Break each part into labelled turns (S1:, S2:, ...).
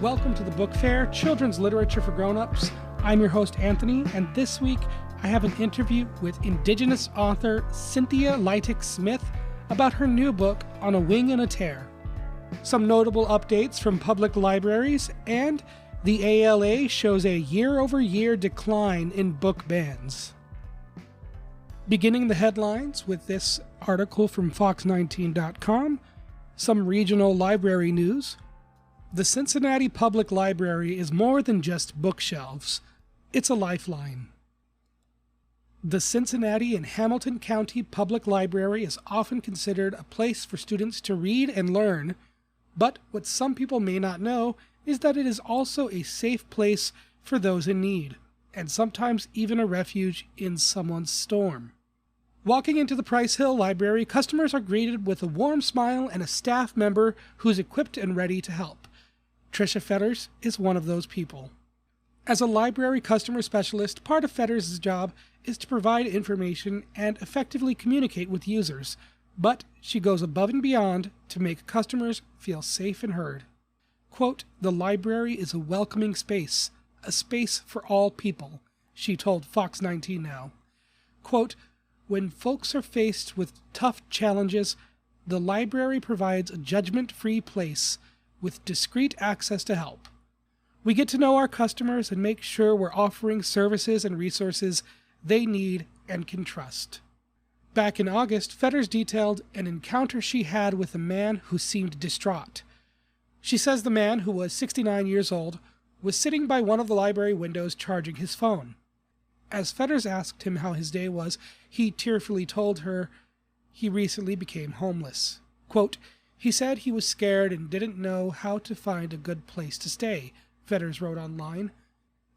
S1: Welcome to the Book Fair, Children's Literature for Grown-Ups. I'm your host, Anthony, and this week I have an interview with Indigenous author Cynthia Leitich Smith about her new book, On a Wing and a Tear. Some notable updates from public libraries, and the ALA shows a year-over-year decline in book bans. Beginning the headlines with this article from Fox19.com, some regional library news. The Cincinnati Public Library is more than just bookshelves. It's a lifeline. The Cincinnati and Hamilton County Public Library is often considered a place for students to read and learn, but what some people may not know is that it is also a safe place for those in need, and sometimes even a refuge in someone's storm. Walking into the Price Hill Library, customers are greeted with a warm smile and a staff member who's equipped and ready to help. Tricia Fetters is one of those people. As a library customer specialist, part of Fetters' job is to provide information and effectively communicate with users, but she goes above and beyond to make customers feel safe and heard. Quote, "The library is a welcoming space, a space for all people," she told Fox 19 Now. Quote, "When folks are faced with tough challenges, the library provides a judgment-free place with discreet access to help. We get to know our customers and make sure we're offering services and resources they need and can trust." Back in August, Fetters detailed an encounter she had with a man who seemed distraught. She says the man, who was 69 years old, was sitting by one of the library windows charging his phone. As Fetters asked him how his day was, he tearfully told her he recently became homeless. Quote, "He said he was scared and didn't know how to find a good place to stay," Fetters wrote online.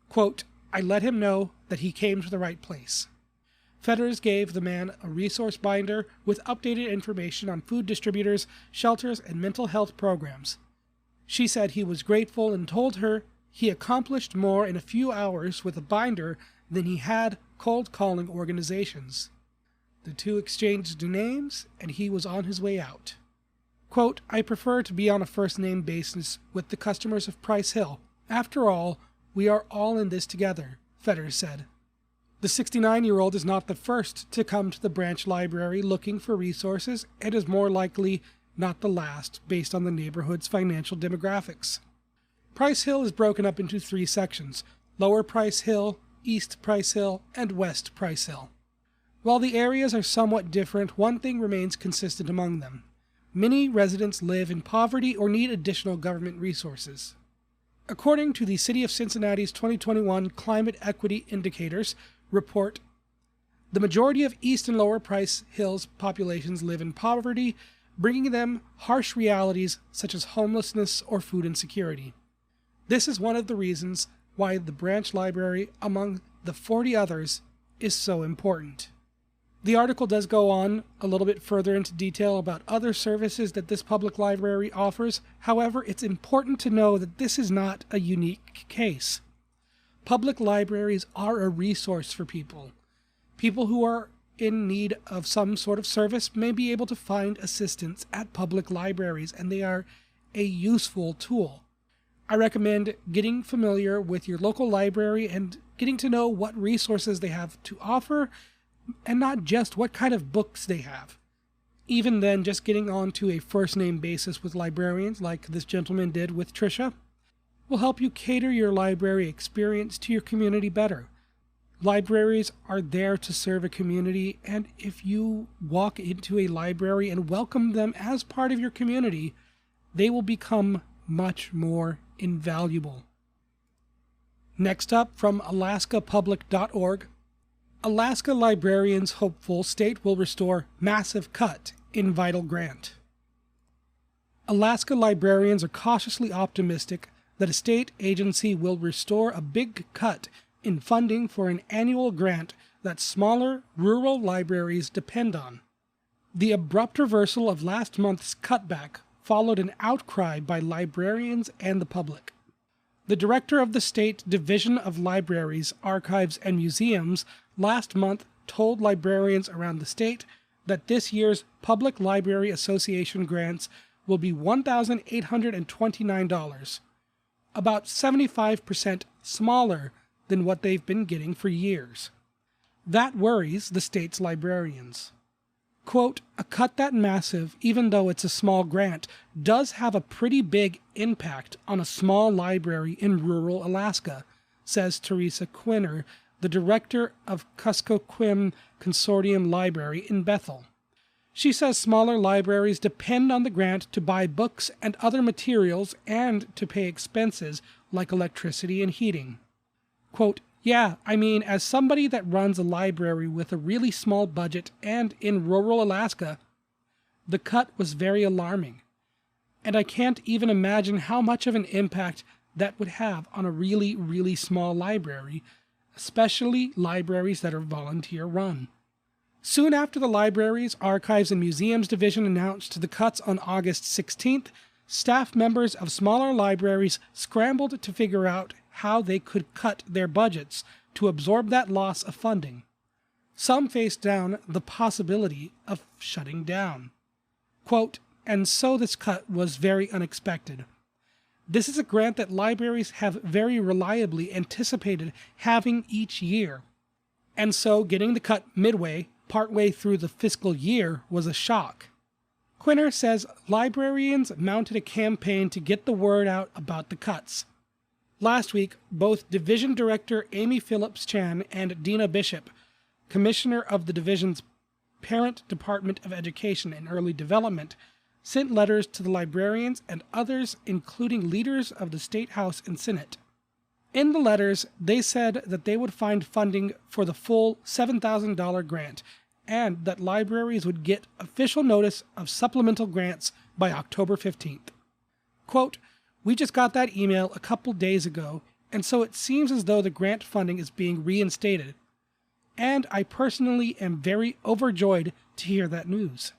S1: Quote, "I let him know that he came to the right place." Fetters gave the man a resource binder with updated information on food distributors, shelters, and mental health programs. She said he was grateful and told her he accomplished more in a few hours with a binder than he had cold calling organizations. The two exchanged names, and he was on his way out. Quote, "I prefer to be on a first-name basis with the customers of Price Hill. After all, we are all in this together," Fetters said. The 69-year-old is not the first to come to the branch library looking for resources, and is more likely not the last, based on the neighborhood's financial demographics. Price Hill is broken up into 3 sections: Lower Price Hill, East Price Hill, and West Price Hill. While the areas are somewhat different, one thing remains consistent among them. Many residents live in poverty or need additional government resources. According to the City of Cincinnati's 2021 Climate Equity Indicators report, the majority of East and Lower Price Hills populations live in poverty, bringing them harsh realities such as homelessness or food insecurity. This is one of the reasons why the branch library, among the 40 others, is so important. The article does go on a little bit further into detail about other services that this public library offers. However, it's important to know that this is not a unique case. Public libraries are a resource for people. People who are in need of some sort of service may be able to find assistance at public libraries, and they are a useful tool. I recommend getting familiar with your local library and getting to know what resources they have to offer, and not just what kind of books they have. Even then, just getting on to a first-name basis with librarians, like this gentleman did with Tricia, will help you cater your library experience to your community better. Libraries are there to serve a community, and if you walk into a library and welcome them as part of your community, they will become much more invaluable. Next up, from alaskapublic.org, Alaska librarians hopeful state will restore massive cut in vital grant. Alaska librarians are cautiously optimistic that a state agency will restore a big cut in funding for an annual grant that smaller, rural libraries depend on. The abrupt reversal of last month's cutback followed an outcry by librarians and the public. The director of the State Division of Libraries, Archives, and Museums last month told librarians around the state that this year's Public Library Association grants will be $1,829, about 75% smaller than what they've been getting for years. That worries the state's librarians. Quote, a cut that massive, even though it's a small grant, does have a pretty big impact on a small library in rural Alaska, says Teresa Quinner, the director of Kuskokwim Consortium Library in Bethel. She says smaller libraries depend on the grant to buy books and other materials and to pay expenses like electricity and heating. Quote, yeah, I mean, as somebody that runs a library with a really small budget and in rural Alaska, the cut was very alarming. And I can't even imagine how much of an impact that would have on a really, really small library, especially libraries that are volunteer-run. Soon after the Libraries, Archives, and Museums Division announced the cuts on August 16th, staff members of smaller libraries scrambled to figure out how they could cut their budgets to absorb that loss of funding. Some faced down the possibility of shutting down. Quote, and so this cut was very unexpected. This is a grant that libraries have very reliably anticipated having each year, and so getting the cut midway, partway through the fiscal year, was a shock. Quinner says librarians mounted a campaign to get the word out about the cuts. Last week, both Division Director Amy Phillips-Chan and Dina Bishop, Commissioner of the Division's parent Department of Education and Early Development, sent letters to the librarians and others, including leaders of the State House and Senate. In the letters, they said that they would find funding for the full $7,000 grant and that libraries would get official notice of supplemental grants by October 15th. Quote, we just got that email a couple days ago, and so it seems as though the grant funding is being reinstated. And I personally am very overjoyed to hear that news.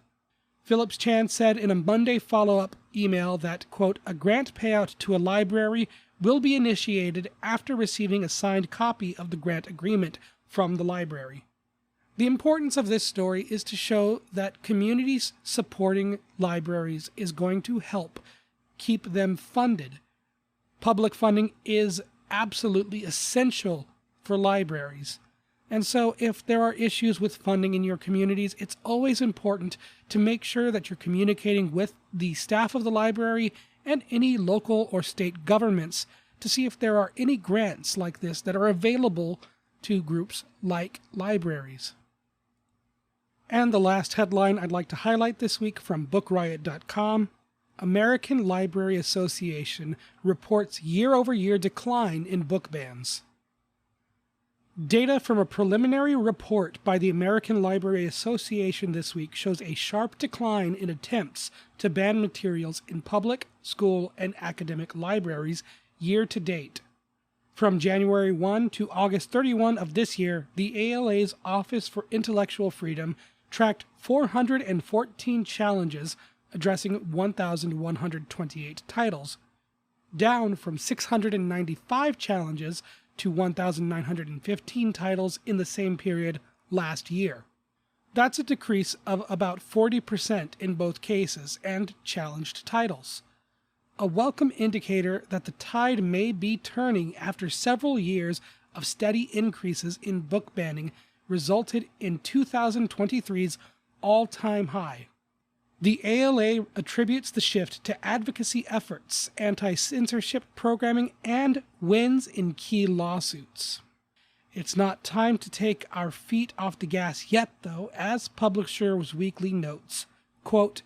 S1: Phillips-Chan said in a Monday follow-up email that, quote, a grant payout to a library will be initiated after receiving a signed copy of the grant agreement from the library. The importance of this story is to show that communities supporting libraries is going to help keep them funded. Public funding is absolutely essential for libraries. And so if there are issues with funding in your communities, it's always important to make sure that you're communicating with the staff of the library and any local or state governments to see if there are any grants like this that are available to groups like libraries. And the last headline I'd like to highlight this week from BookRiot.com. American Library Association reports year-over-year decline in book bans. Data from a preliminary report by the American Library Association this week shows a sharp decline in attempts to ban materials in public, school, and academic libraries year to date. From January 1 to August 31 of this year, the ALA's Office for Intellectual Freedom tracked 414 challenges addressing 1,128 titles, down from 695 challenges to 1,915 titles in the same period last year. That's a decrease of about 40% in both cases and challenged titles. A welcome indicator that the tide may be turning after several years of steady increases in book banning resulted in 2023's all-time high. The ALA attributes the shift to advocacy efforts, anti-censorship programming, and wins in key lawsuits. It's not time to take our feet off the gas yet, though, as Publishers Weekly notes, quote,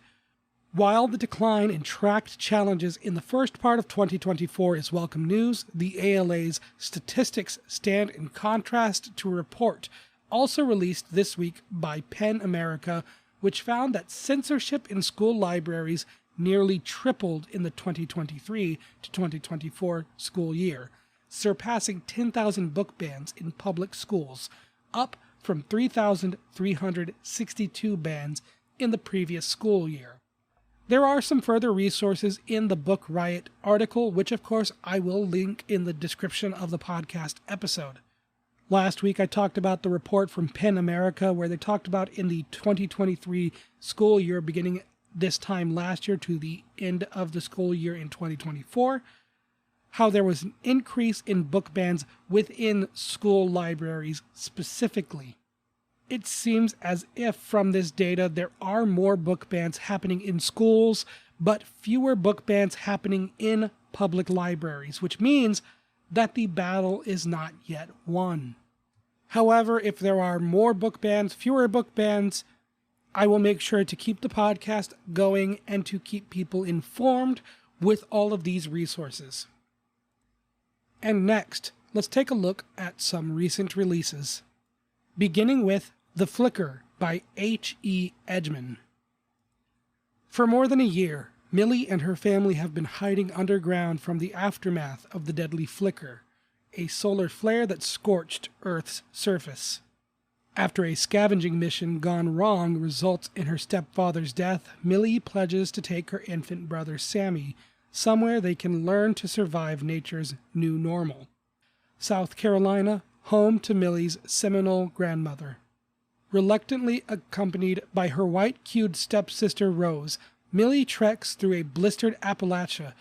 S1: while the decline in tracked challenges in the first part of 2024 is welcome news, the ALA's statistics stand in contrast to a report also released this week by PEN America, which found that censorship in school libraries nearly tripled in the 2023 to 2024 school year, surpassing 10,000 book bans in public schools, up from 3,362 bans in the previous school year. There are some further resources in the Book Riot article, which of course I will link in the description of the podcast episode. Last week I talked about the report from PEN America, where they talked about in the 2023 school year, beginning this time last year to the end of the school year in 2024, how there was an increase in book bans within school libraries specifically. It seems as if from this data there are more book bans happening in schools, but fewer book bans happening in public libraries, which means that the battle is not yet won. However, if there are more book bans, fewer book bans, I will make sure to keep the podcast going and to keep people informed with all of these resources. And next, let's take a look at some recent releases, beginning with The Flicker by H.E. Edgmon. For more than a year, Millie and her family have been hiding underground from the aftermath of the deadly flicker, a solar flare that scorched Earth's surface. After a scavenging mission gone wrong results in her stepfather's death, Millie pledges to take her infant brother Sammy somewhere they can learn to survive nature's new normal. South Carolina, home to Millie's Seminole grandmother. Reluctantly accompanied by her white-queued stepsister Rose, Millie treks through a blistered Appalachia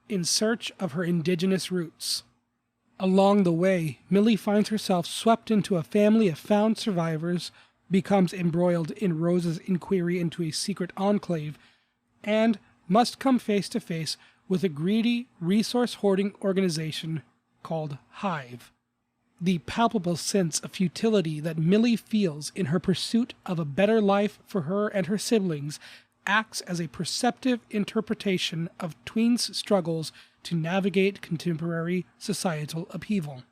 S1: in search of her indigenous roots. Along the way, Millie finds herself swept into a family of found survivors, becomes embroiled in Rose's inquiry into a secret enclave, and must come face to face with a greedy, resource-hoarding organization called Hive. The palpable sense of futility that Millie feels in her pursuit of a better life for her and her siblings acts as a perceptive interpretation of tweens' struggles to navigate contemporary societal upheaval.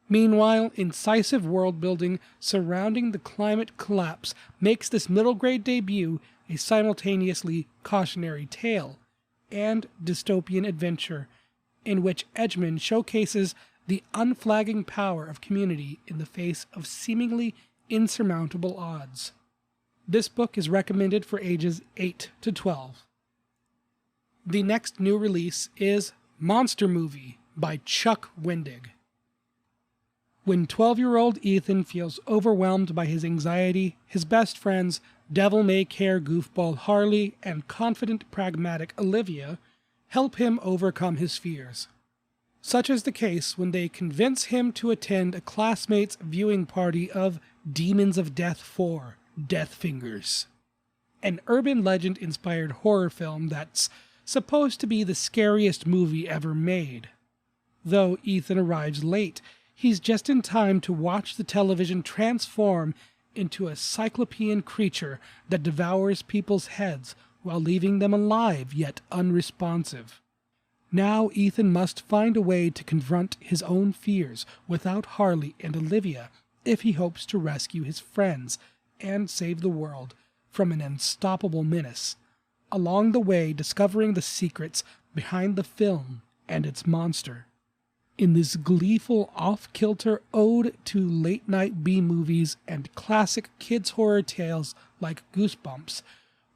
S1: Meanwhile, incisive world-building surrounding the climate collapse makes this middle-grade debut a simultaneously cautionary tale and dystopian adventure in which Edgmon showcases the unflagging power of community in the face of seemingly insurmountable odds. This book is recommended for ages 8 to 12. The next new release is Monster Movie by Chuck Wendig. When 12-year-old Ethan feels overwhelmed by his anxiety, his best friends, devil-may-care goofball Harley and confident, pragmatic Olivia, help him overcome his fears. Such is the case when they convince him to attend a classmate's viewing party of Demons of Death 4, Death Fingers, an urban legend-inspired horror film that's supposed to be the scariest movie ever made. Though Ethan arrives late, he's just in time to watch the television transform into a cyclopean creature that devours people's heads while leaving them alive yet unresponsive. Now Ethan must find a way to confront his own fears without Harley and Olivia if he hopes to rescue his friends and save the world from an unstoppable menace, along the way discovering the secrets behind the film and its monster. In this gleeful, off-kilter ode to late-night B-movies and classic kids' horror tales like Goosebumps,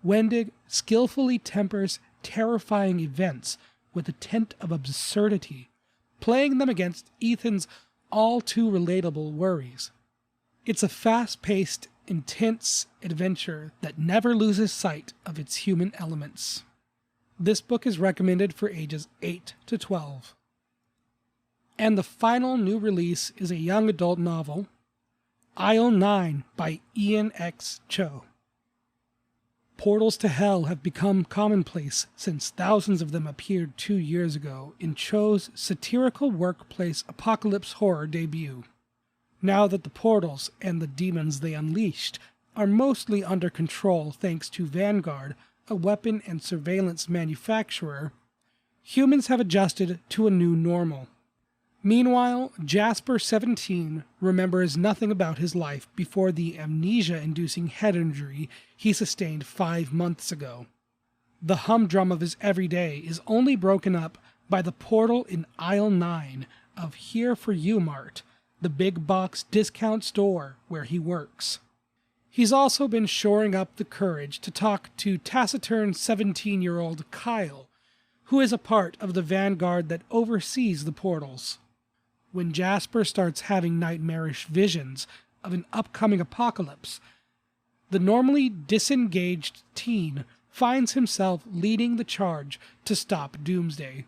S1: Wendig skillfully tempers terrifying events with a tint of absurdity, playing them against Ethan's all-too-relatable worries. It's a fast-paced, intense adventure that never loses sight of its human elements. This book is recommended for ages 8 to 12. And the final new release is a young adult novel, Aisle 9 by Ian X. Cho. Portals to hell have become commonplace since thousands of them appeared 2 years ago in Cho's satirical workplace apocalypse horror debut. Now that the portals and the demons they unleashed are mostly under control thanks to Vanguard, a weapon and surveillance manufacturer, humans have adjusted to a new normal. Meanwhile, Jasper 17 remembers nothing about his life before the amnesia-inducing head injury he sustained 5 months ago. The humdrum of his everyday is only broken up by the portal in Aisle 9 of Here For You Mart, the big box discount store where he works. He's also been shoring up the courage to talk to taciturn 17-year-old Kyle, who is a part of the Vanguard that oversees the portals. When Jasper starts having nightmarish visions of an upcoming apocalypse, the normally disengaged teen finds himself leading the charge to stop Doomsday.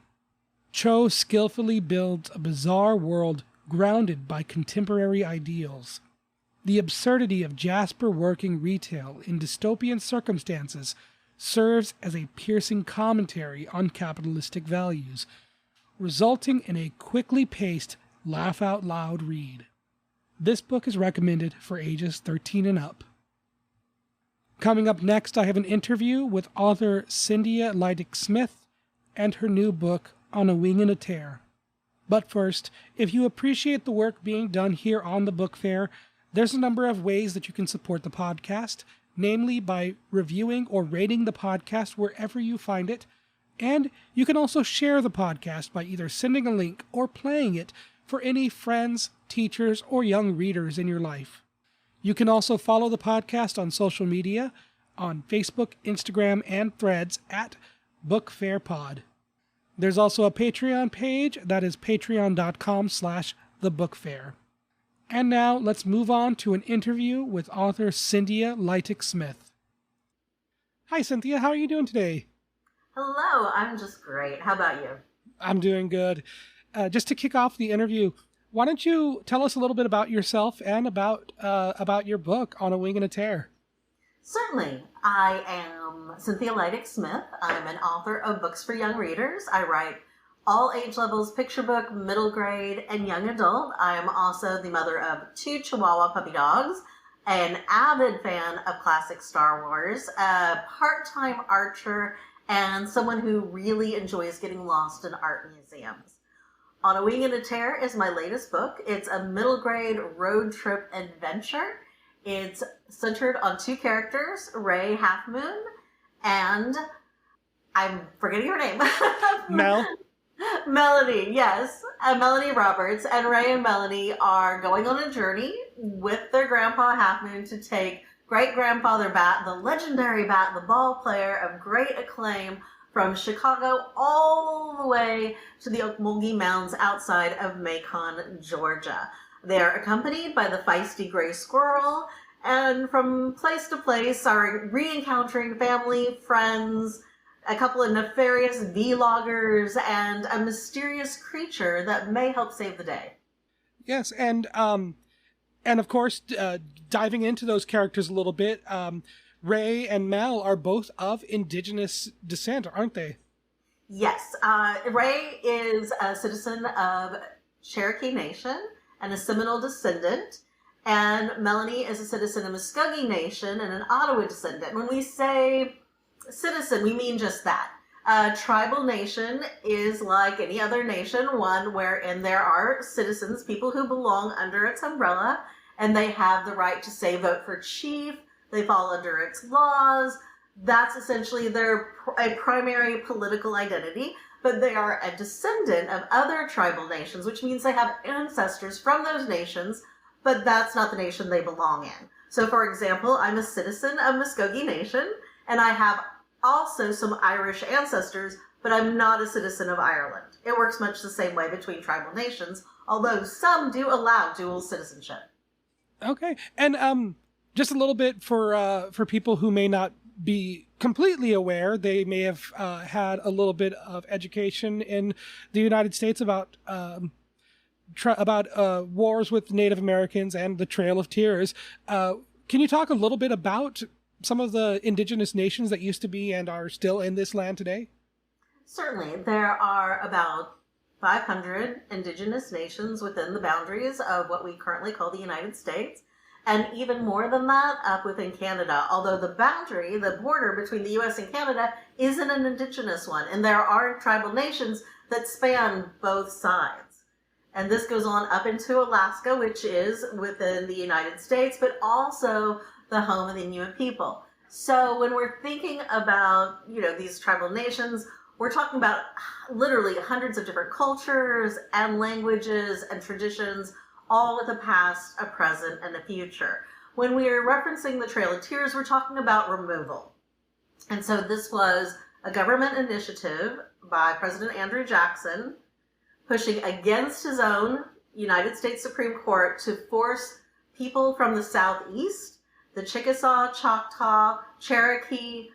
S1: Cho skillfully builds a bizarre world grounded by contemporary ideals. The absurdity of Jasper working retail in dystopian circumstances serves as a piercing commentary on capitalistic values, resulting in a quickly paced, laugh-out-loud read. This book is recommended for ages 13 and up. Coming up next, I have an interview with author Cynthia Leitich Smith and her new book, On a Wing and a Tear. But first, if you appreciate the work being done here on the Book Fair, there's a number of ways that you can support the podcast, namely by reviewing or rating the podcast wherever you find it, and you can also share the podcast by either sending a link or playing it for any friends, teachers, or young readers in your life. You can also follow the podcast on social media, on Facebook, Instagram, and Threads at BookFairPod. There's also a Patreon page, that is patreon.com/thebookfair. And now let's move on to an interview with author Cynthia Leitich Smith. Hi Cynthia, how are you doing today?
S2: Hello, I'm just great. How about you?
S1: I'm doing good. Just to kick off the interview, why don't you tell us a little bit about yourself and about your book, On a Wing and a Tear?
S2: Certainly. I am Cynthia Leitich Smith. I'm an author of books for young readers. I write all age levels, picture book, middle grade, and young adult. I am also the mother of 2 Chihuahua puppy dogs, an avid fan of classic Star Wars, a part-time archer, and someone who really enjoys getting lost in art museums. On a Wing and a Tear is my latest book. It's a middle grade road trip adventure. It's centered on 2 characters, Ray Half Moon, and I'm forgetting her name.
S1: Mel?
S2: Melanie, yes. Melanie Roberts. And Ray and Melanie are going on a journey with their grandpa Half Moon to take great-grandfather Bat, the legendary Bat, the ball player of great acclaim, from Chicago all the way to the Okmulgee Mounds outside of Macon, Georgia. They are accompanied by the feisty gray squirrel, and from place to place are re-encountering family, friends, a couple of nefarious vloggers, and a mysterious creature that may help save the day.
S1: Yes, and of course, diving into those characters a little bit, Ray and Mel are both of Indigenous descent, aren't they?
S2: Yes. Ray is a citizen of Cherokee Nation and a Seminole descendant, and Melanie is a citizen of Muskogee Nation and an Ottawa descendant. When we say citizen, we mean just that. A tribal nation is like any other nation, one wherein there are citizens, people who belong under its umbrella, and they have the right to say vote for chief. They fall under its laws. That's essentially a primary political identity, but they are a descendant of other tribal nations, which means they have ancestors from those nations, but that's not the nation they belong in. So, for example, I'm a citizen of Muskogee Nation, and I have also some Irish ancestors, but I'm not a citizen of Ireland. It works much the same way between tribal nations, although some do allow dual citizenship.
S1: Okay, and just a little bit for people who may not be completely aware, they may have had a little bit of education in the United States about wars with Native Americans and the Trail of Tears. Can you talk a little bit about some of the indigenous nations that used to be and are still in this land today?
S2: Certainly. There are about 500 indigenous nations within the boundaries of what we currently call the United States, and even more than that up within Canada, although the boundary, the border between the U.S. and Canada, isn't an indigenous one, and there are tribal nations that span both sides. And this goes on up into Alaska, which is within the United States, but also the home of the Inuit people. So when we're thinking about, these tribal nations, we're talking about literally hundreds of different cultures and languages and traditions, all with a past, a present, and a future. When we are referencing the Trail of Tears, we're talking about removal. And so this was a government initiative by President Andrew Jackson, pushing against his own United States Supreme Court to force people from the Southeast, the Chickasaw, Choctaw, Cherokee,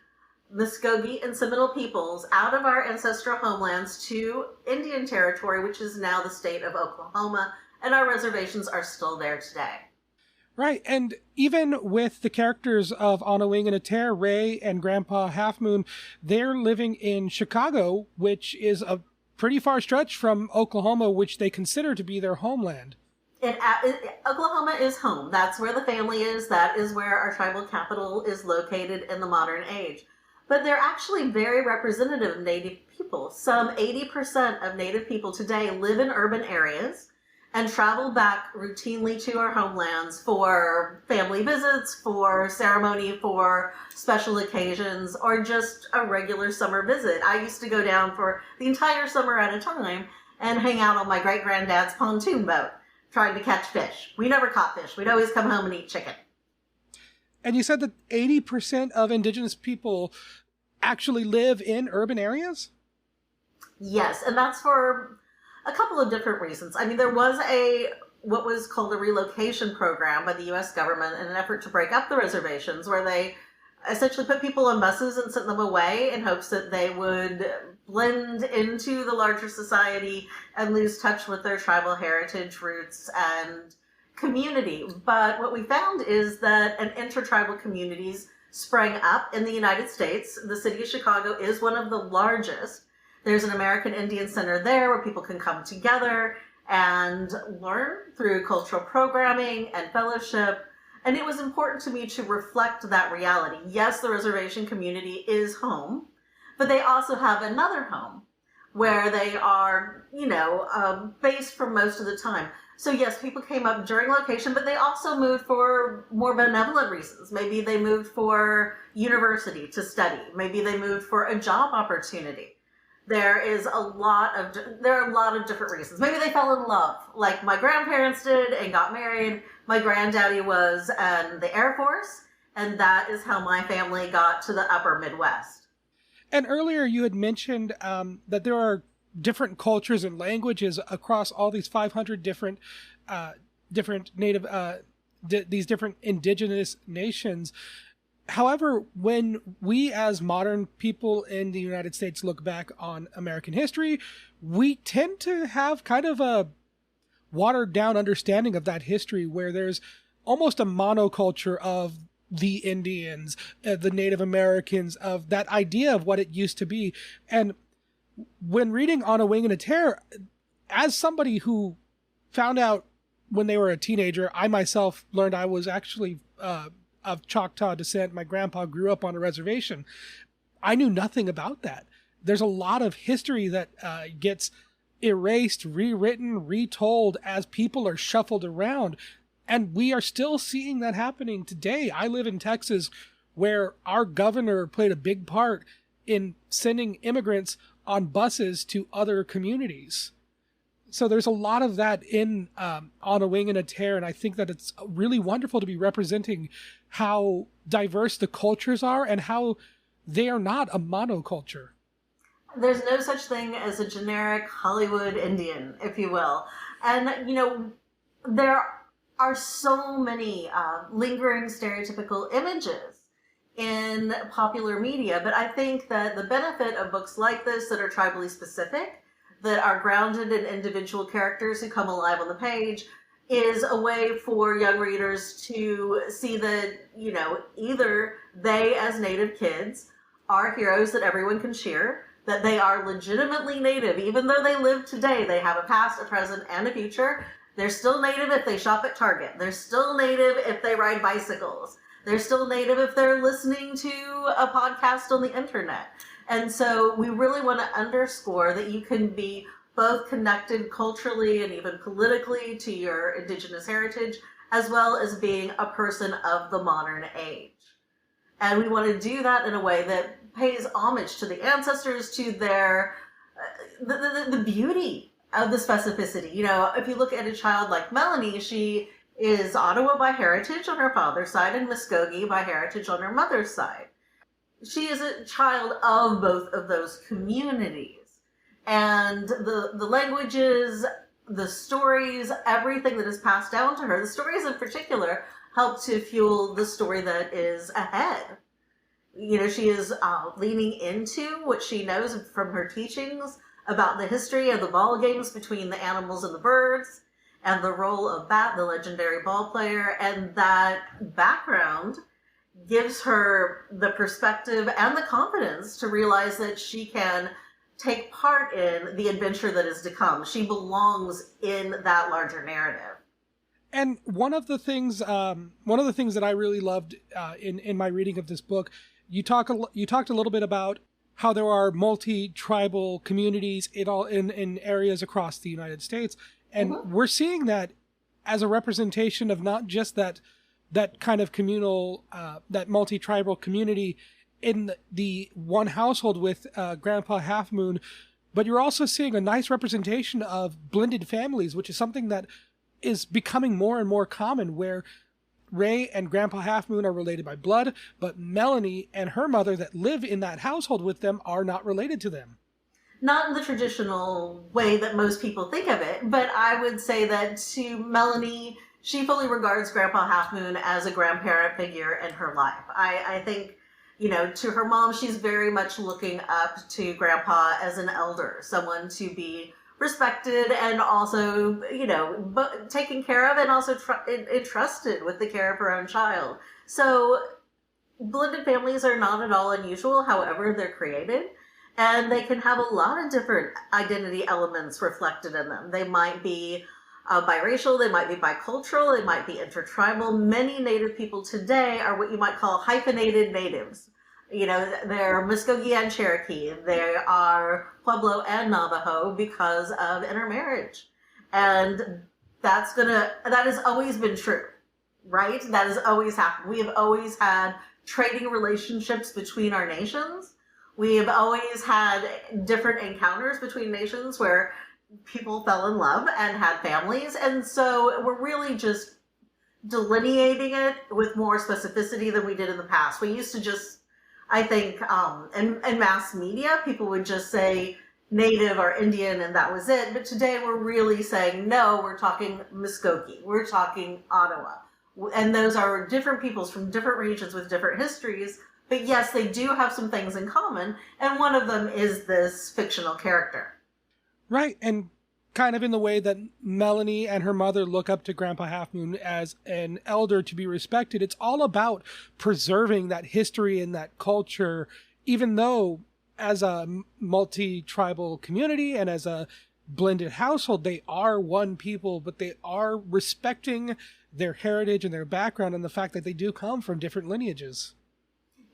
S2: Muskogee and Seminole peoples out of our ancestral homelands to Indian Territory, which is now the state of Oklahoma, and our reservations are still there today.
S1: Right, and even with the characters of On a Wing and a Tear, Ray and Grandpa Half Moon, they're living in Chicago, which is a pretty far stretch from Oklahoma, which they consider to be their homeland.
S2: Oklahoma is home. That's where the family is. That is where our tribal capital is located in the modern age. But they're actually very representative of Native people. Some 80% of Native people today live in urban areas and travel back routinely to our homelands for family visits, for ceremony, for special occasions, or just a regular summer visit. I used to go down for the entire summer at a time and hang out on my great-granddad's pontoon boat, trying to catch fish. We never caught fish. We'd always come home and eat chicken.
S1: And you said that 80% of Indigenous people actually live in urban areas?
S2: Yes, and that's for a couple of different reasons. I mean, there was what was called a relocation program by the U.S. government in an effort to break up the reservations, where they essentially put people on buses and sent them away in hopes that they would blend into the larger society and lose touch with their tribal heritage, roots, and community. But what we found is that intertribal communities sprang up in the United States. The city of Chicago is one of the largest. There's an American Indian Center there where people can come together and learn through cultural programming and fellowship. And it was important to me to reflect that reality. Yes, the reservation community is home, but they also have another home where they are, based for most of the time. So yes, people came up during location, but they also moved for more benevolent reasons. Maybe they moved for university to study. Maybe they moved for a job opportunity. There are a lot of different reasons. Maybe they fell in love, like my grandparents did, and got married. My granddaddy was in the Air Force, and that is how my family got to the upper Midwest.
S1: And earlier you had mentioned that there are different cultures and languages across all these 500 different native, these different indigenous nations. However, when we as modern people in the United States look back on American history, we tend to have kind of a watered down understanding of that history, where there's almost a monoculture of the Indians, the Native Americans, of that idea of what it used to be. And when reading On a Wing and a Tear, as somebody who found out when they were a teenager, I myself learned I was actually of Choctaw descent. My grandpa grew up on a reservation. I knew nothing about that. There's a lot of history that gets erased, rewritten, retold as people are shuffled around. And we are still seeing that happening today. I live in Texas, where our governor played a big part in sending immigrants on buses to other communities. So there's a lot of that in On a Wing and a Tear, and I think that it's really wonderful to be representing how diverse the cultures are and how they are not a monoculture.
S2: There's no such thing as a generic Hollywood Indian, if you will. And, there are so many lingering stereotypical images in popular media, but I think that the benefit of books like this that are tribally specific, that are grounded in individual characters who come alive on the page, is a way for young readers to see that, either they as Native kids are heroes that everyone can cheer, that they are legitimately Native, even though they live today, they have a past, a present, and a future. They're still Native if they shop at Target. They're still Native if they ride bicycles. They're still Native if they're listening to a podcast on the internet. And so we really want to underscore that you can be both connected culturally and even politically to your Indigenous heritage, as well as being a person of the modern age. And we want to do that in a way that pays homage to the ancestors, to their the beauty of the specificity. If you look at a child like Melanie, she is Ottawa by heritage on her father's side and Muskogee by heritage on her mother's side. She is a child of both of those communities. And the languages, the stories, everything that is passed down to her, the stories in particular, help to fuel the story that is ahead. She is leaning into what she knows from her teachings about the history of the ball games between the animals and the birds, and the role of Bat, the legendary ball player, and that background gives her the perspective and the confidence to realize that she can take part in the adventure that is to come. She belongs in that larger narrative.
S1: And one of the things that I really loved in my reading of this book, you talked a little bit about how there are multi-tribal communities in areas across the United States, and we're seeing that as a representation of not just that kind of communal, that multi-tribal community in the one household with Grandpa Half Moon, but you're also seeing a nice representation of blended families, which is something that is becoming more and more common, where Ray and Grandpa Half Moon are related by blood, but Melanie and her mother that live in that household with them are not related to them.
S2: Not in the traditional way that most people think of it, but I would say that to Melanie, she fully regards Grandpa Half Moon as a grandparent figure in her life. I think, to her mom, she's very much looking up to Grandpa as an elder, someone to be respected and also, taken care of, and also entrusted with the care of her own child. So blended families are not at all unusual, however they're created, and they can have a lot of different identity elements reflected in them. They might be biracial, they might be bicultural, they might be intertribal. Many Native people today are what you might call hyphenated natives. They're Muskogee and Cherokee. They are Pueblo and Navajo because of intermarriage. And that has always been true, right? That has always happened. We have always had trading relationships between our nations. We have always had different encounters between nations where people fell in love and had families. And so we're really just delineating it with more specificity than we did in the past. We used to just, I think, in mass media, people would just say Native or Indian and that was it. But today we're really saying, no, we're talking Muskogee, we're talking Ottawa. And those are different peoples from different regions with different histories. But yes, they do have some things in common. And one of them is this fictional character.
S1: Right. And kind of in the way that Melanie and her mother look up to Grandpa Half Moon as an elder to be respected, it's all about preserving that history and that culture, even though as a multi-tribal community and as a blended household, they are one people, but they are respecting their heritage and their background and the fact that they do come from different lineages.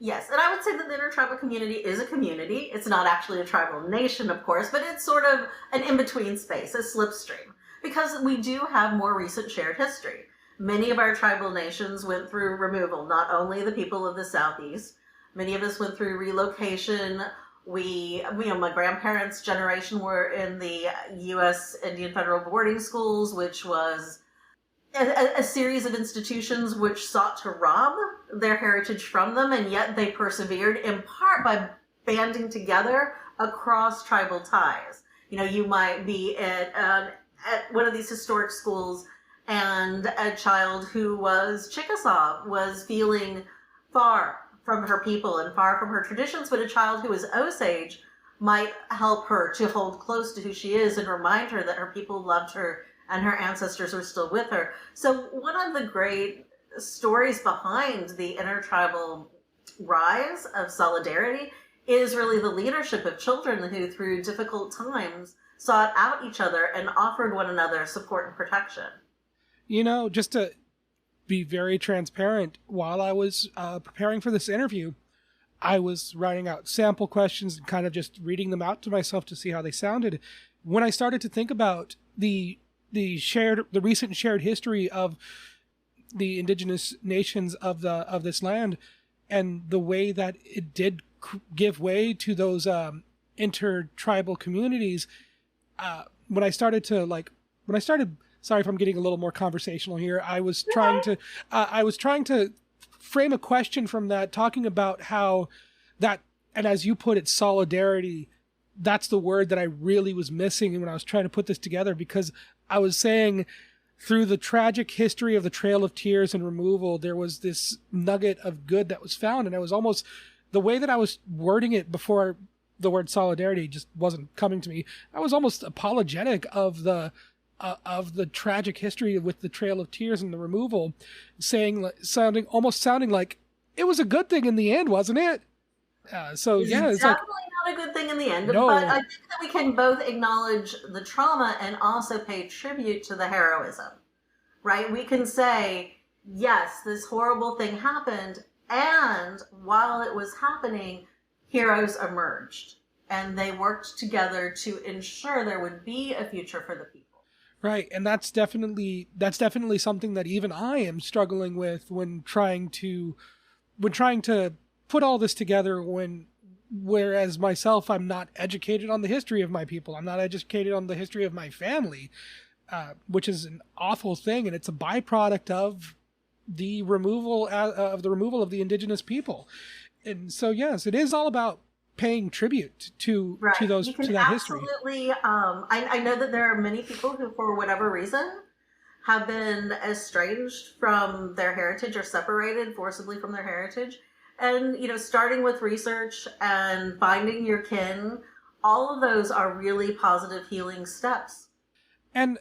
S2: Yes, and I would say that the intertribal community is a community. It's not actually a tribal nation, of course, but it's sort of an in-between space, a slipstream, because we do have more recent shared history. Many of our tribal nations went through removal, not only the people of the Southeast. Many of us went through relocation. My grandparents' generation were in the U.S. Indian federal boarding schools, which was a series of institutions which sought to rob their heritage from them, and yet they persevered in part by banding together across tribal ties. You might be at one of these historic schools, and a child who was Chickasaw was feeling far from her people and far from her traditions, but a child who was Osage might help her to hold close to who she is and remind her that her people loved her and her ancestors were still with her. So one of the great stories behind the intertribal rise of solidarity is really the leadership of children who, through difficult times, sought out each other and offered one another support and protection.
S1: Just to be very transparent, while I was preparing for this interview, I was writing out sample questions and kind of just reading them out to myself to see how they sounded. When I started to think about the recent shared history of the indigenous nations of this land and the way that it did give way to those intertribal communities, sorry if I'm getting a little more conversational here. I was trying to frame a question from that, talking about how that, and as you put it, solidarity, that's the word that I really was missing when I was trying to put this together, because I was saying through the tragic history of the Trail of Tears and removal, there was this nugget of good that was found. And the way that I was wording it before the word solidarity just wasn't coming to me, I was almost apologetic of the tragic history with the Trail of Tears and the removal, sounding like it was a good thing in the end, wasn't it? It's
S2: definitely not a good thing in the end.
S1: No.
S2: But I think that we can both acknowledge the trauma and also pay tribute to the heroism, right? We can say, yes, this horrible thing happened, and while it was happening, heroes emerged, and they worked together to ensure there would be a future for the people.
S1: Right, and that's definitely something that even I am struggling with when trying to put all this together, whereas myself, I'm not educated on the history of my people. I'm not educated on the history of my family, which is an awful thing, and it's a byproduct of the removal of the indigenous people. And so, yes, it is all about paying tribute to that history.
S2: Absolutely. I know that there are many people who, for whatever reason, have been estranged from their heritage or separated forcibly from their heritage. And, starting with research and finding your kin, all of those are really positive healing steps.
S1: And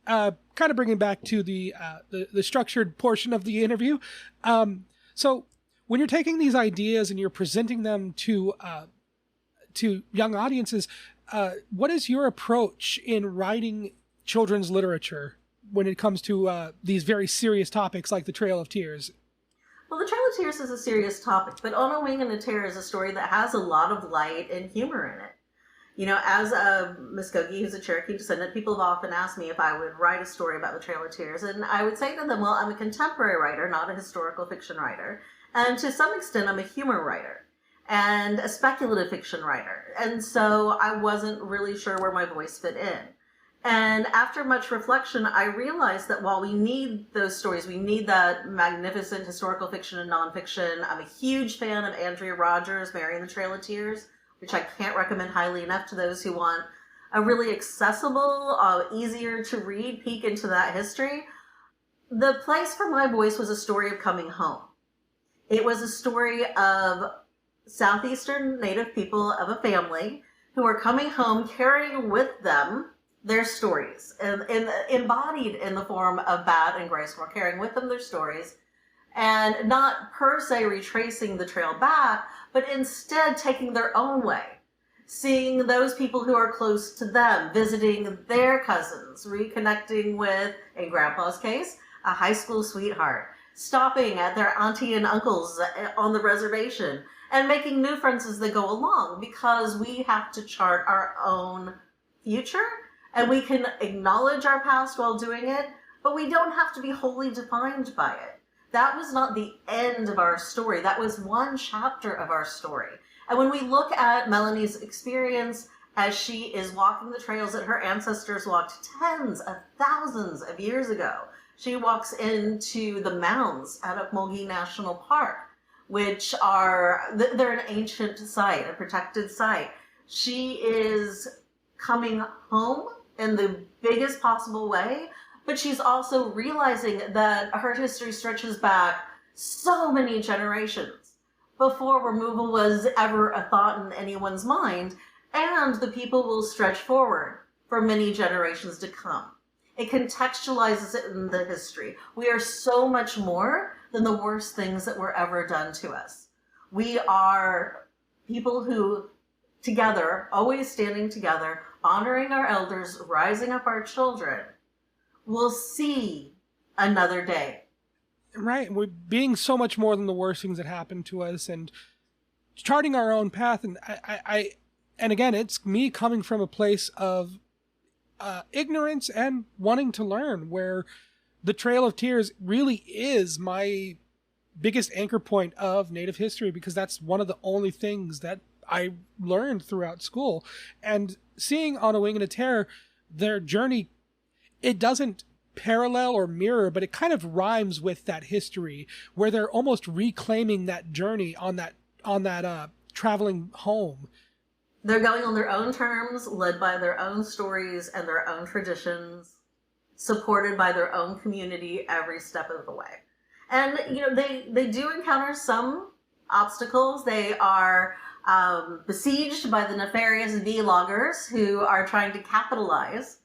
S1: kind of bringing back to the structured portion of the interview. So when you're taking these ideas and you're presenting them to young audiences, what is your approach in writing children's literature when it comes to these very serious topics like the Trail of Tears?
S2: Well, the Trail of Tears is a serious topic, but On a Wing and a Tear is a story that has a lot of light and humor in it. As a Muskogee who's a Cherokee descendant, people have often asked me if I would write a story about the Trail of Tears, and I would say to them, well, I'm a contemporary writer, not a historical fiction writer, and to some extent, I'm a humor writer and a speculative fiction writer, and so I wasn't really sure where my voice fit in. And after much reflection, I realized that while we need those stories, we need that magnificent historical fiction and nonfiction. I'm a huge fan of Andrea Rogers' Mary and the Trail of Tears, which I can't recommend highly enough to those who want a really accessible, easier to read peek into that history. The place for my voice was a story of coming home. It was a story of Southeastern Native people of a family who are coming home carrying with them their stories, and embodied in the form of Bat and Graceful, carrying with them their stories, and not per se retracing the trail back, but instead taking their own way, seeing those people who are close to them, visiting their cousins, reconnecting with, in Grandpa's case, a high school sweetheart, stopping at their auntie and uncles on the reservation, and making new friends as they go along, because we have to chart our own future. And we can acknowledge our past while doing it, but we don't have to be wholly defined by it. That was not the end of our story. That was one chapter of our story. And when we look at Melanie's experience as she is walking the trails that her ancestors walked tens of thousands of years ago, she walks into the mounds at Okmulgee National Park, which they're an ancient site, a protected site. She is coming home in the biggest possible way, but she's also realizing that her history stretches back so many generations before removal was ever a thought in anyone's mind, and the people will stretch forward for many generations to come. It contextualizes it in the history. We are so much more than the worst things that were ever done to us. We are people who, together, always standing together, honoring our elders, rising up our children, will see another day.
S1: Right. We're being so much more than the worst things that happened to us and charting our own path. And and again, it's me coming from a place of ignorance and wanting to learn, where the Trail of Tears really is my biggest anchor point of Native history, because that's one of the only things that I learned throughout school. And seeing On a Wing and a Tear, their journey, it doesn't parallel or mirror, but it kind of rhymes with that history, where they're almost reclaiming that journey on that traveling home.
S2: They're going on their own terms, led by their own stories and their own traditions, supported by their own community every step of the way. And, they do encounter some obstacles. They are besieged by the nefarious V-loggers who are trying to capitalize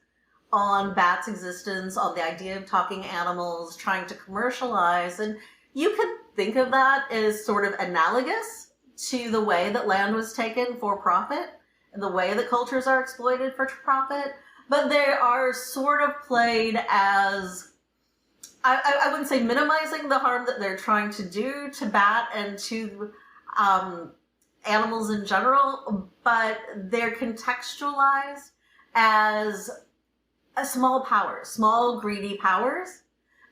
S2: on bats' existence, on the idea of talking animals, trying to commercialize. And you could think of that as sort of analogous to the way that land was taken for profit and the way that cultures are exploited for profit. But they are sort of played as, I wouldn't say minimizing the harm that they're trying to do to bat and to animals in general, but they're contextualized as small powers, small greedy powers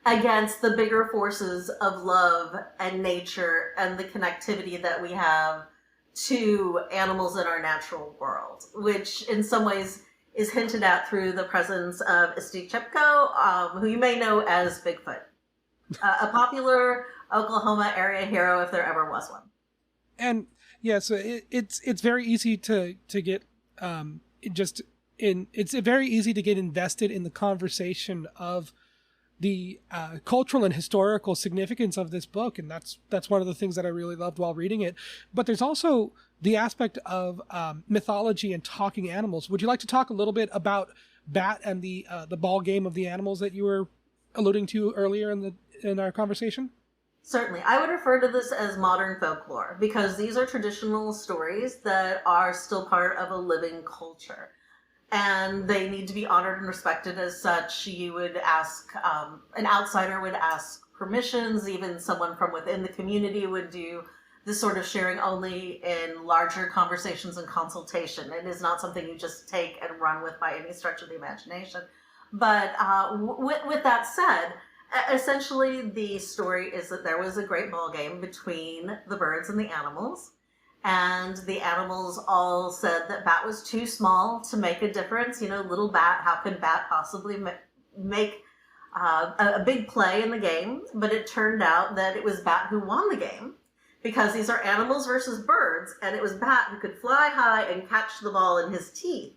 S2: against the bigger forces of love and nature and the connectivity that we have to animals in our natural world, which in some ways is hinted at through the presence of Steve Chepko, who you may know as Bigfoot, a popular Oklahoma area hero if there ever was one.
S1: And yeah, so it's very easy to get it's very easy to get invested in the conversation of the cultural and historical significance of this book, and that's one of the things that I really loved while reading it. But there's also the aspect of mythology and talking animals. Would you like to talk a little bit about Bat and the ball game of the animals that you were alluding to earlier in our conversation?
S2: Certainly. I would refer to this as modern folklore because these are traditional stories that are still part of a living culture. And they need to be honored and respected as such. You would ask, an outsider would ask permissions, even someone from within the community would do this sort of sharing only in larger conversations and consultation. It is not something you just take and run with by any stretch of the imagination. But with that said, essentially the story is that there was a great ball game between the birds and the animals. And the animals all said that Bat was too small to make a difference. You know, little Bat, how could Bat possibly make a big play in the game? But it turned out that it was Bat who won the game because these are animals versus birds. And it was Bat who could fly high and catch the ball in his teeth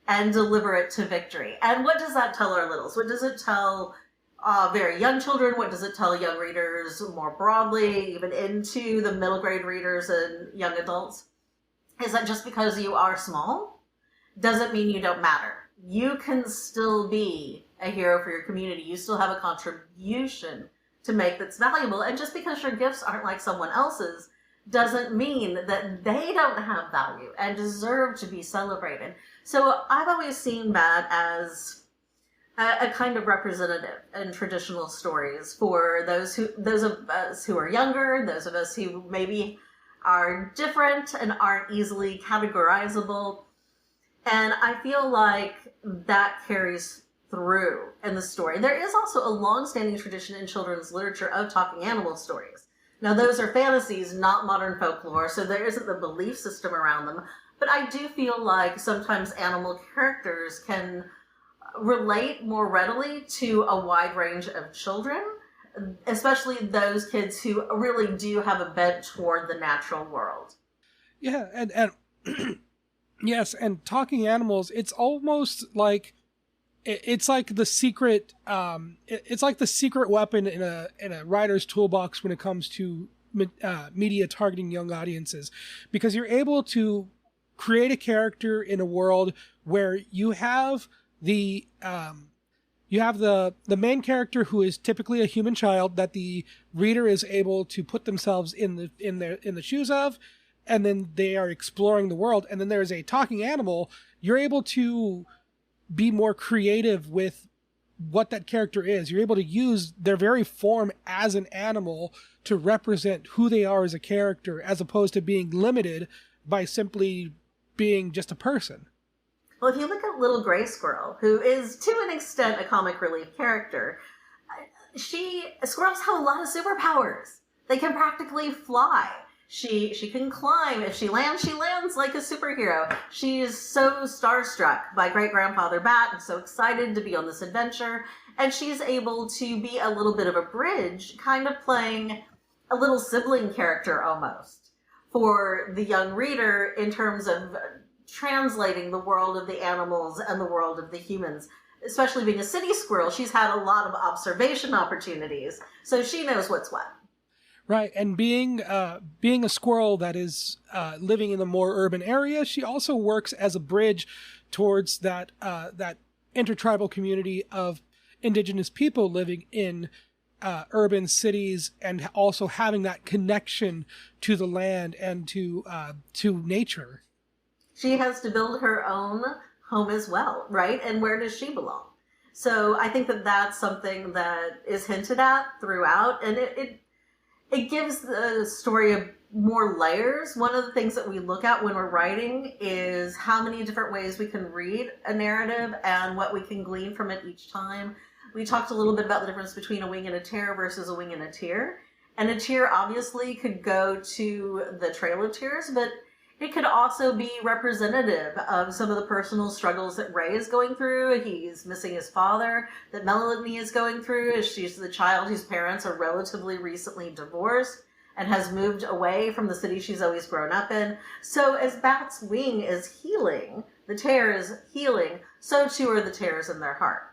S2: and deliver it to victory. And what does that tell our littles? What does it tell very young children? What does it tell young readers more broadly, even into the middle grade readers and young adults? Is that just because you are small doesn't mean you don't matter. You can still be a hero for your community. You still have a contribution to make that's valuable. And just because your gifts aren't like someone else's doesn't mean that they don't have value and deserve to be celebrated. So I've always seen Bat as a kind of representative in traditional stories for those of us who are younger, those of us who maybe are different and aren't easily categorizable. And I feel like that carries through in the story. There is also a long-standing tradition in children's literature of talking animal stories. Now, those are fantasies, not modern folklore, so there isn't the belief system around them. But I do feel like sometimes animal characters can relate more readily to a wide range of children, especially those kids who really do have a bent toward the natural world.
S1: Yeah, and yes, and talking animals, it's almost like it's like the secret it's like the secret weapon in a writer's toolbox when it comes to media targeting young audiences, because you're able to create a character in a world where you have the main character who is typically a human child that the reader is able to put themselves in the shoes of, and then they are exploring the world. And then there's a talking animal. You're able to be more creative with what that character is. You're able to use their very form as an animal to represent who they are as a character, as opposed to being limited by simply being just a person.
S2: Well, if you look at Little Gray Squirrel, who is to an extent a comic relief character, squirrels have a lot of superpowers. They can practically fly. She can climb. If she lands like a superhero. She is so starstruck by great-grandfather Bat and so excited to be on this adventure. And she's able to be a little bit of a bridge, kind of playing a little sibling character almost for the young reader in terms of translating the world of the animals and the world of the humans. Especially being a city squirrel, she's had a lot of observation opportunities, so she knows what's what.
S1: Right, and being a squirrel that is living in the more urban area, she also works as a bridge towards that intertribal community of Indigenous people living in urban cities, and also having that connection to the land and to nature.
S2: She has to build her own home as well, right? And where does she belong? So I think that that's something that is hinted at throughout, and it gives the story more layers. One of the things that we look at when we're writing is how many different ways we can read a narrative and what we can glean from it each time. We talked a little bit about the difference between a wing and a tear versus a wing and a tear. And a tear obviously could go to the Trail of Tears, but it could also be representative of some of the personal struggles that Ray is going through. He's missing his father, that Melanie is going through, as she's the child whose parents are relatively recently divorced and has moved away from the city she's always grown up in. So as Bat's wing is healing, the tear is healing, so too are the tears in their heart.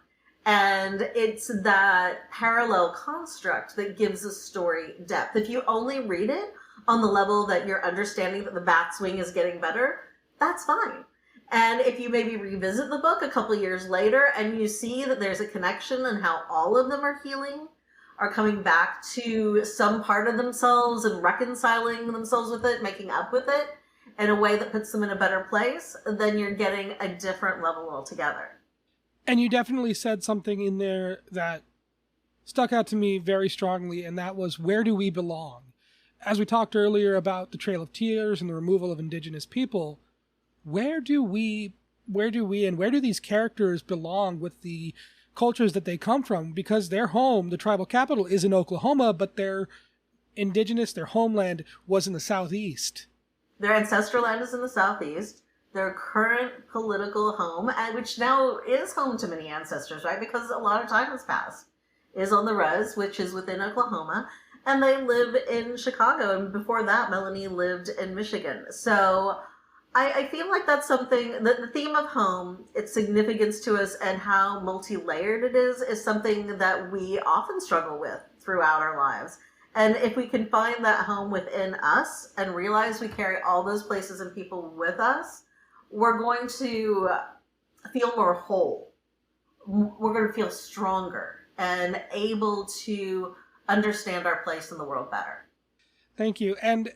S2: And it's that parallel construct that gives the story depth. If you only read it on the level that you're understanding that the bat's wing is getting better, that's fine. And if you maybe revisit the book a couple years later and you see that there's a connection and how all of them are healing, are coming back to some part of themselves and reconciling themselves with it, making up with it in a way that puts them in a better place, then you're getting a different level altogether.
S1: And you definitely said something in there that stuck out to me very strongly, and that was, where do we belong? As we talked earlier about the Trail of Tears and the removal of Indigenous people, where do these characters belong with the cultures that they come from? Because their home, the tribal capital, is in Oklahoma, but their Indigenous, their homeland, was in the Southeast.
S2: Their ancestral land is in the Southeast. Their current political home, which now is home to many ancestors, right? Because a lot of time has passed, is on the res, which is within Oklahoma. And they live in Chicago. And before that, Melanie lived in Michigan. So I feel like that's something, that the theme of home, its significance to us and how multi-layered it is something that we often struggle with throughout our lives. And if we can find that home within us and realize we carry all those places and people with us, we're going to feel more whole. We're going to feel stronger and able to understand our place in the world better.
S1: Thank you. And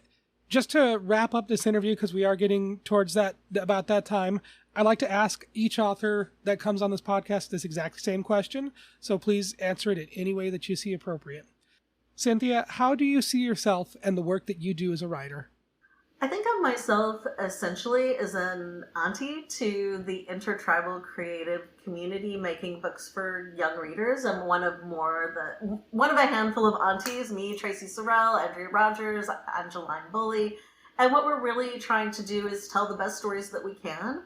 S1: just to wrap up this interview, because we are getting towards about that time, I like to ask each author that comes on this podcast this exact same question. So please answer it in any way that you see appropriate. Cynthia, how do you see yourself and the work that you do as a writer?
S2: I think of myself essentially as an auntie to the intertribal creative community making books for young readers. I'm one of a handful of aunties, me, Tracy Sorrell, Andrea Rogers, Angeline Bully. And what we're really trying to do is tell the best stories that we can,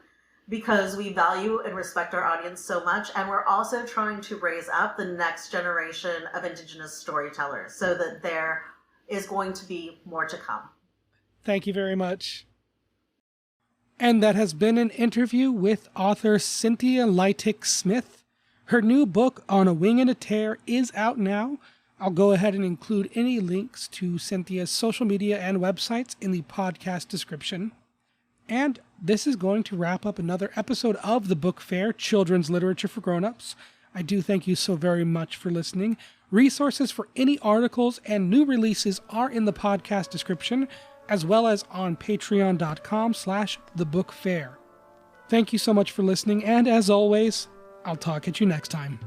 S2: because we value and respect our audience so much. And we're also trying to raise up the next generation of Indigenous storytellers so that there is going to be more to come.
S1: Thank you very much. And that has been an interview with author Cynthia Leitich Smith. Her new book, On a Wing and a Tear, is out now. I'll go ahead and include any links to Cynthia's social media and websites in the podcast description. And this is going to wrap up another episode of the Book Fair, Children's Literature for Grown-Ups. I do thank you so very much for listening. Resources for any articles and new releases are in the podcast description, as well as on patreon.com/thebookfair. Thank you so much for listening, and as always, I'll talk at you next time.